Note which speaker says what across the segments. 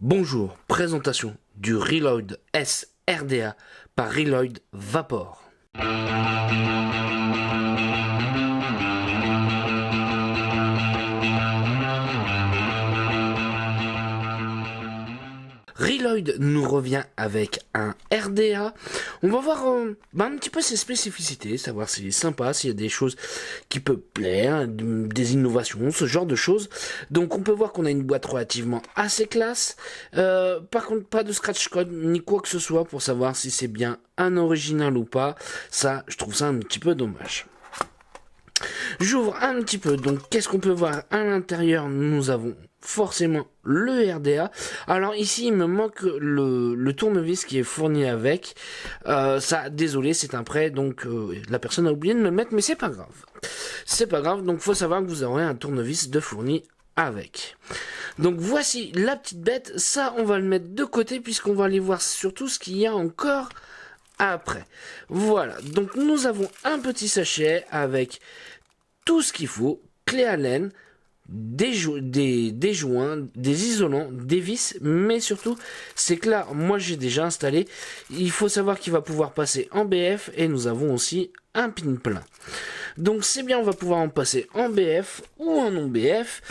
Speaker 1: Bonjour, présentation du Reload S RDA par Reload Vapor. Reload nous revient avec un RDA. On va voir un petit peu ses spécificités, savoir s'il est sympa, s'il y a des choses qui peuvent plaire, des innovations, ce genre de choses. Donc on peut voir qu'on a une boîte relativement assez classe. Par contre, pas de scratch code ni quoi que ce soit pour savoir si c'est bien un original ou pas. Ça, je trouve ça un petit peu dommage. J'ouvre un petit peu, donc qu'est-ce qu'on peut voir à l'intérieur? Nous avons forcément le RDA. Alors ici il me manque le tournevis qui est fourni avec. Ça, désolé, c'est un prêt, donc la personne a oublié de me le mettre, mais c'est pas grave. C'est pas grave, donc faut savoir que vous aurez un tournevis de fourni avec. Donc voici la petite bête, ça on va le mettre de côté puisqu'on va aller voir surtout ce qu'il y a encore après. Voilà, donc nous avons un petit sachet avec tout ce qu'il faut, clé à laine, des joints, des isolants, des vis, mais surtout, c'est que là, moi j'ai déjà installé, il faut savoir qu'il va pouvoir passer en BF et nous avons aussi un pin plein. Donc c'est bien, on va pouvoir en passer en BF ou en non-BF,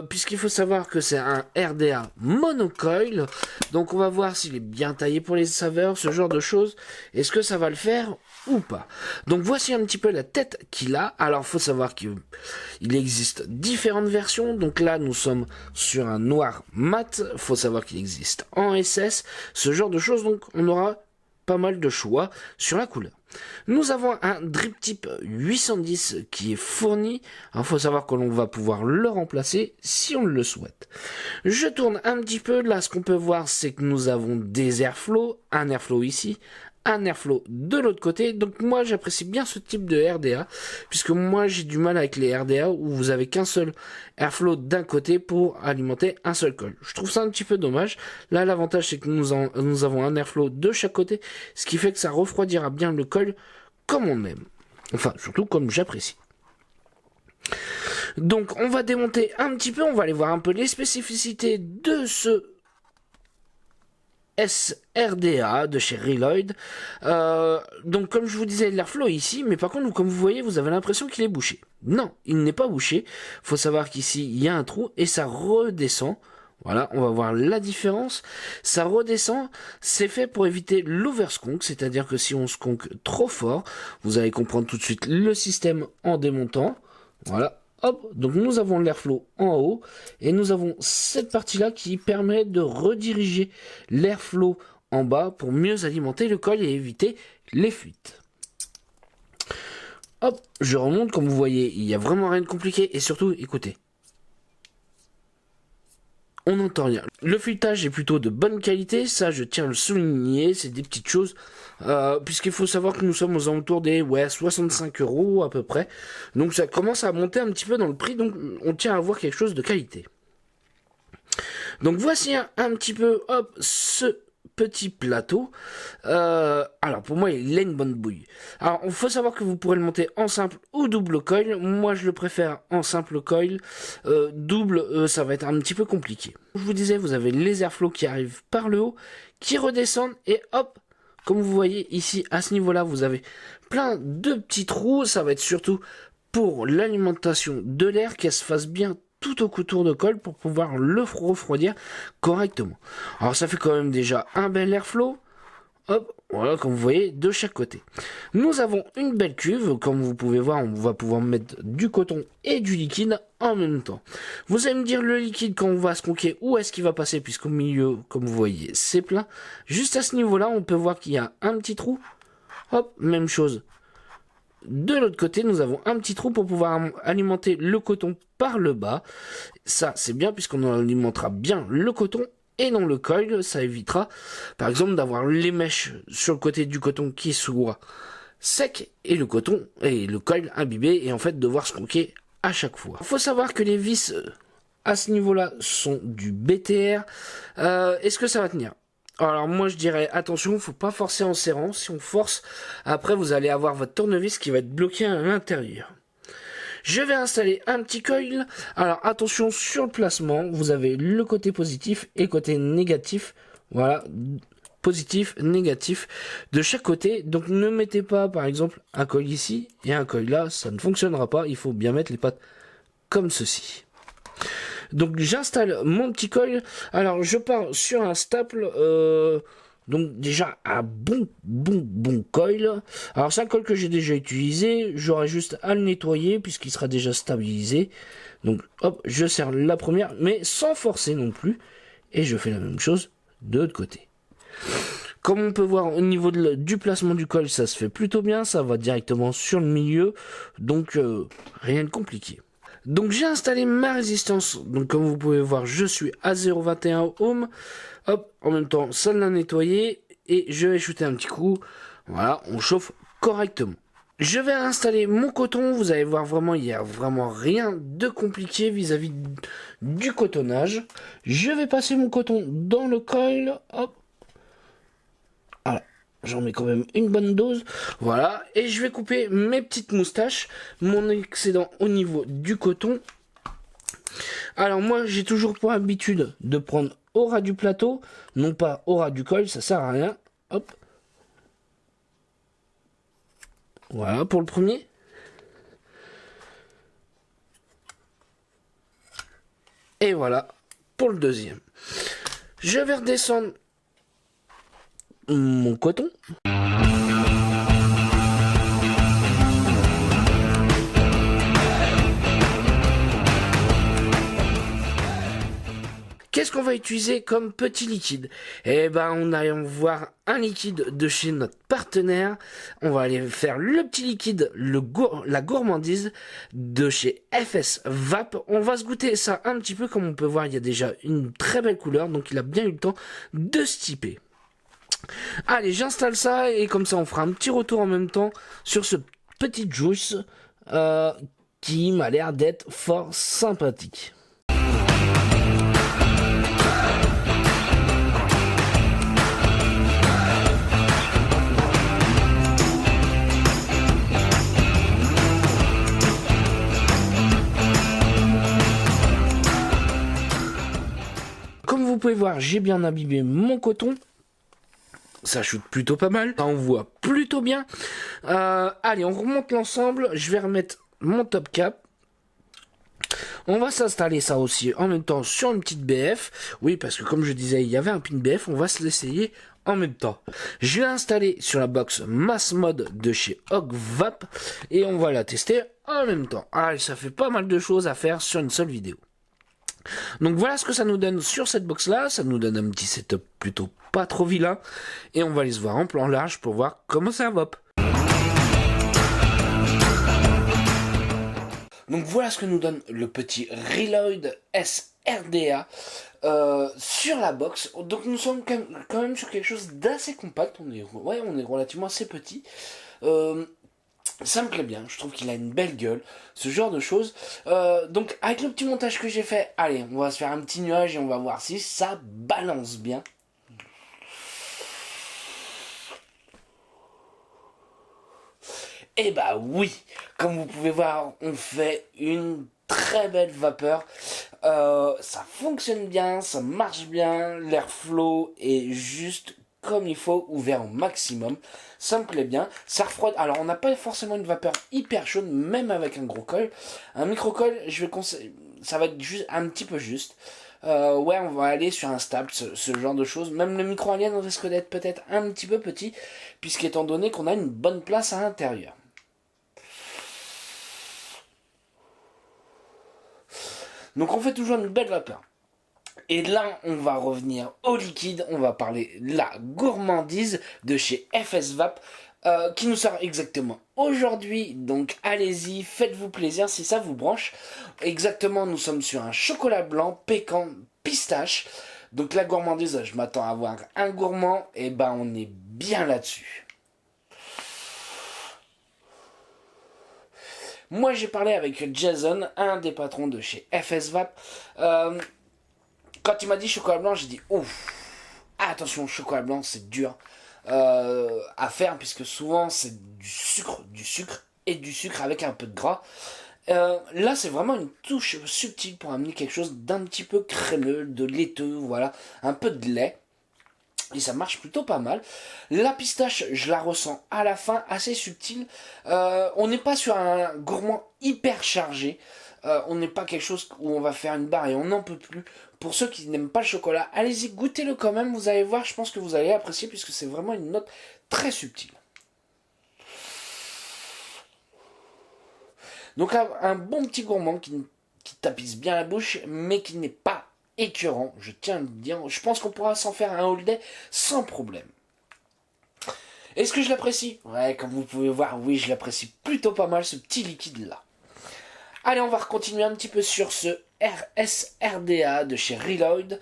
Speaker 1: puisqu'il faut savoir que c'est un RDA monocoil, donc on va voir s'il est bien taillé pour les saveurs, ce genre de choses, est-ce que ça va le faire ou pas. Donc voici un petit peu la tête qu'il a. Alors faut savoir qu'il existe différentes versions, donc là nous sommes sur un noir mat, faut savoir qu'il existe en SS, ce genre de choses, donc on aura pas mal de choix sur la couleur. Nous avons un drip type 810 qui est fourni. Il faut savoir que l'on va pouvoir le remplacer si on le souhaite. Je tourne un petit peu. Là, ce qu'on peut voir, c'est que nous avons des airflow. Un airflow ici, un airflow de l'autre côté. Donc moi j'apprécie bien ce type de RDA, puisque moi j'ai du mal avec les RDA où vous avez qu'un seul airflow d'un côté pour alimenter un seul coil. Je trouve ça un petit peu dommage. Là l'avantage c'est que nous avons un airflow de chaque côté, ce qui fait que ça refroidira bien le coil comme on aime. Enfin surtout comme j'apprécie. Donc on va démonter un petit peu, on va aller voir un peu les spécificités de ce SRDA de chez Reload. Donc comme je vous disais, l'airflow ici, mais par contre comme vous voyez, vous avez l'impression qu'il est bouché. Non, il n'est pas bouché. Faut savoir qu'ici il y a un trou et ça redescend. Voilà, on va voir la différence. Ça redescend, c'est fait pour éviter l'oversconk, c'est-à-dire que si on sconk trop fort, vous allez comprendre tout de suite le système en démontant. Voilà. Hop, donc nous avons l'airflow en haut et nous avons cette partie-là qui permet de rediriger l'airflow en bas pour mieux alimenter le coil et éviter les fuites. Hop, je remonte, comme vous voyez, il n'y a vraiment rien de compliqué et surtout, écoutez. On n'entend rien. Le fuitage est plutôt de bonne qualité, ça je tiens à le souligner, c'est des petites choses, puisqu'il faut savoir que nous sommes aux alentours des 65 € à peu près, donc ça commence à monter un petit peu dans le prix, donc on tient à avoir quelque chose de qualité. Donc voici un petit peu, hop, ce petit plateau. Alors pour moi il a une bonne bouille. Alors il faut savoir que vous pourrez le monter en simple ou double coil. Moi je le préfère en simple coil. Double ça va être un petit peu compliqué. Je vous disais, vous avez les airflows qui arrivent par le haut, qui redescendent et hop, comme vous voyez ici à ce niveau là vous avez plein de petits trous. Ça va être surtout pour l'alimentation de l'air, qu'elle se fasse bien tout au contour de colle pour pouvoir le refroidir correctement. Alors ça fait quand même déjà un bel airflow. Hop, voilà, comme vous voyez, de chaque côté. Nous avons une belle cuve, comme vous pouvez voir, on va pouvoir mettre du coton et du liquide en même temps. Vous allez me dire le liquide quand on va sconker, où est-ce qu'il va passer, puisqu'au milieu, comme vous voyez, c'est plein. Juste à ce niveau-là, on peut voir qu'il y a un petit trou. Hop, même chose. De l'autre côté, nous avons un petit trou pour pouvoir alimenter le coton par le bas. Ça, c'est bien puisqu'on alimentera bien le coton et non le coil. Ça évitera, par exemple, d'avoir les mèches sur le côté du coton qui soient secs et le coton et le coil imbibé et en fait devoir se croquer à chaque fois. Il faut savoir que les vis à ce niveau-là sont du BTR. Est-ce que ça va tenir ? Alors moi je dirais attention, faut pas forcer en serrant, si on force, après vous allez avoir votre tournevis qui va être bloqué à l'intérieur. Je vais installer un petit coil. Alors attention sur le placement, vous avez le côté positif et côté négatif. Voilà, positif, négatif de chaque côté. Donc ne mettez pas par exemple un coil ici et un coil là, ça ne fonctionnera pas. Il faut bien mettre les pattes comme ceci. Donc j'installe mon petit coil. Alors je pars sur un staple. Donc déjà un bon coil. Alors c'est un coil que j'ai déjà utilisé. J'aurai juste à le nettoyer puisqu'il sera déjà stabilisé. Donc hop, je serre la première, mais sans forcer non plus. Et je fais la même chose de l'autre côté. Comme on peut voir au niveau du placement du coil, ça se fait plutôt bien. Ça va directement sur le milieu. Donc rien de compliqué. Donc j'ai installé ma résistance, donc comme vous pouvez voir je suis à 0,21 ohm, hop, en même temps ça l'a nettoyé, et je vais shooter un petit coup, voilà, on chauffe correctement. Je vais installer mon coton, vous allez voir vraiment, il n'y a vraiment rien de compliqué vis-à-vis du cotonnage. Je vais passer mon coton dans le coil, hop, voilà. J'en mets quand même une bonne dose. Voilà. Et je vais couper mes petites moustaches. Mon excédent au niveau du coton. Alors moi, j'ai toujours pour habitude de prendre au ras du plateau. Non pas au ras du col. Ça sert à rien. Hop. Voilà pour le premier. Et voilà pour le deuxième. Je vais redescendre mon coton. Qu'est-ce qu'on va utiliser comme petit liquide? Eh ben, on allait voir un liquide de chez notre partenaire. On va aller faire le petit liquide, la gourmandise de chez FS Vap. On va se goûter ça un petit peu. Comme on peut voir, il y a déjà une très belle couleur. Donc, il a bien eu le temps de se typer. Allez, j'installe ça et comme ça, on fera un petit retour en même temps sur ce petit juice qui m'a l'air d'être fort sympathique. Comme vous pouvez voir, j'ai bien imbibé mon coton. Ça shoot plutôt pas mal. Ça, on voit plutôt bien. Allez, on remonte l'ensemble. Je vais remettre mon top cap. On va s'installer ça aussi en même temps sur une petite BF. Oui, parce que comme je disais, il y avait un pin BF. On va se l'essayer en même temps. Je l'ai installé sur la box Mass Mode de chez Ogvap. Et on va la tester en même temps. Allez, ça fait pas mal de choses à faire sur une seule vidéo. Donc voilà ce que ça nous donne sur cette box là, ça nous donne un petit setup plutôt pas trop vilain, et on va aller se voir en plan large pour voir comment ça va. Donc voilà ce que nous donne le petit Reload SRDA sur la box. Donc nous sommes quand même sur quelque chose d'assez compact, on est relativement assez petit. Ça me plaît bien, je trouve qu'il a une belle gueule, ce genre de choses. Donc avec le petit montage que j'ai fait, allez, on va se faire un petit nuage et on va voir si ça balance bien. Et bah oui, comme vous pouvez voir, on fait une très belle vapeur. Ça fonctionne bien, ça marche bien, l'airflow est juste comme il faut, ouvert au maximum. Ça me plaît bien, ça refroidit. Alors on n'a pas forcément une vapeur hyper chaude, même avec un gros coil. Un micro coil, je vais conseiller, ça va être juste un petit peu juste. Ouais, on va aller sur un stable, ce genre de choses. Même le micro alien risque d'être peut-être un petit peu petit, puisqu'étant donné qu'on a une bonne place à l'intérieur. Donc on fait toujours une belle vapeur. Et là, on va revenir au liquide, on va parler de la gourmandise de chez FS Vap, qui nous sort exactement aujourd'hui. Donc allez-y, faites-vous plaisir si ça vous branche. Exactement, nous sommes sur un chocolat blanc, pécan, pistache. Donc la gourmandise, je m'attends à avoir un gourmand, et ben on est bien là-dessus. Moi j'ai parlé avec Jason, un des patrons de chez FS Vap. Quand il m'a dit chocolat blanc, j'ai dit ouf, attention, chocolat blanc c'est dur à faire, puisque souvent c'est du sucre et du sucre avec un peu de gras. Là, c'est vraiment une touche subtile pour amener quelque chose d'un petit peu crémeux, de laiteux, voilà, un peu de lait. Et ça marche plutôt pas mal. La pistache, je la ressens à la fin, assez subtile. On n'est pas sur un gourmand hyper chargé. On n'est pas quelque chose où on va faire une barre et on n'en peut plus. Pour ceux qui n'aiment pas le chocolat, allez-y, goûtez-le quand même. Vous allez voir, je pense que vous allez apprécier puisque c'est vraiment une note très subtile. Donc un bon petit gourmand qui tapisse bien la bouche, mais qui n'est pas écœurant, je tiens à le dire. Je pense qu'on pourra s'en faire un all day sans problème. Est-ce que je l'apprécie? Ouais, comme vous pouvez voir, oui, je l'apprécie plutôt pas mal, ce petit liquide-là. Allez, on va continuer un petit peu sur ce RSRDA de chez Reload.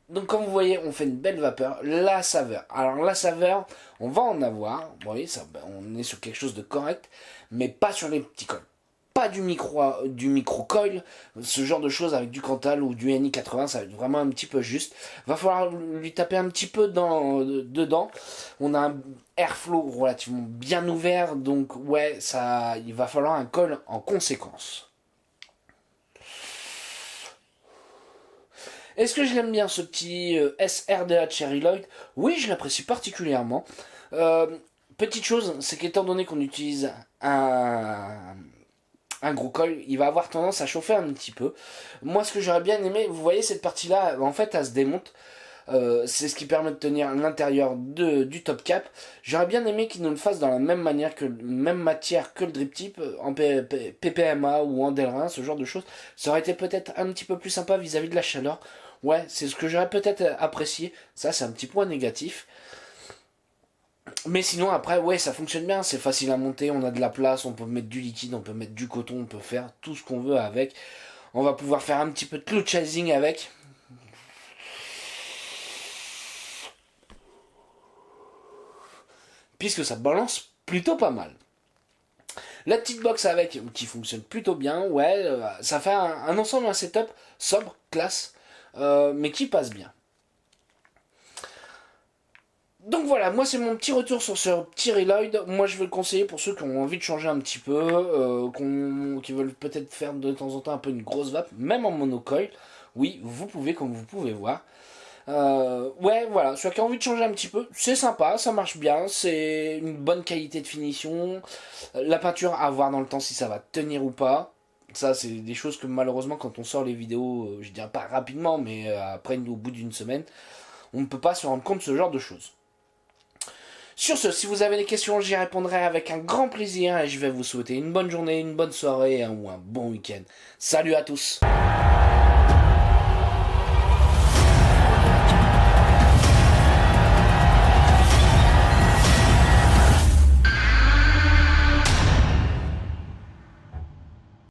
Speaker 1: Donc comme vous voyez, on fait une belle vapeur. La saveur. Alors la saveur, on va en avoir. Vous voyez, ça, on est sur quelque chose de correct, mais pas sur les petits coils. Pas du micro coil, ce genre de choses avec du Cantal ou du NI80, ça va être vraiment un petit peu juste. Va falloir lui taper un petit peu dedans. On a un airflow relativement bien ouvert, donc ouais, ça, il va falloir un coil en conséquence. Est-ce que je l'aime bien ce petit SRDA de Cherry Lloyd? Oui, je l'apprécie particulièrement. Petite chose, c'est qu'étant donné qu'on utilise un gros col, il va avoir tendance à chauffer un petit peu. Moi, ce que j'aurais bien aimé, vous voyez cette partie-là, en fait, elle se démonte. C'est ce qui permet de tenir l'intérieur du top cap. J'aurais bien aimé qu'il nous le fasse dans la même matière que le drip tip, en PPMA ou en Delrin, ce genre de choses. Ça aurait été peut-être un petit peu plus sympa vis-à-vis de la chaleur. Ouais, c'est ce que j'aurais peut-être apprécié. Ça, c'est un petit point négatif. Mais sinon, après, ouais, ça fonctionne bien. C'est facile à monter, on a de la place, on peut mettre du liquide, on peut mettre du coton, on peut faire tout ce qu'on veut avec. On va pouvoir faire un petit peu de cloud chasing avec. Puisque ça balance plutôt pas mal. La petite box avec, qui fonctionne plutôt bien, ouais, ça fait un ensemble, un setup sobre, classe, mais qui passe bien. Donc voilà, moi c'est mon petit retour sur ce petit Reload. Moi je veux le conseiller pour ceux qui ont envie de changer un petit peu, qui veulent peut-être faire de temps en temps un peu une grosse vape, même en monocoil. Oui, vous pouvez, comme vous pouvez voir. Ouais, voilà, ceux qui ont envie de changer un petit peu, c'est sympa, ça marche bien, c'est une bonne qualité de finition. La peinture, à voir dans le temps si ça va tenir ou pas. Ça, c'est des choses que malheureusement, quand on sort les vidéos, je dirais pas rapidement, mais après, au bout d'une semaine, on ne peut pas se rendre compte de ce genre de choses. Sur ce, si vous avez des questions, j'y répondrai avec un grand plaisir et je vais vous souhaiter une bonne journée, une bonne soirée ou un bon week-end. Salut à tous!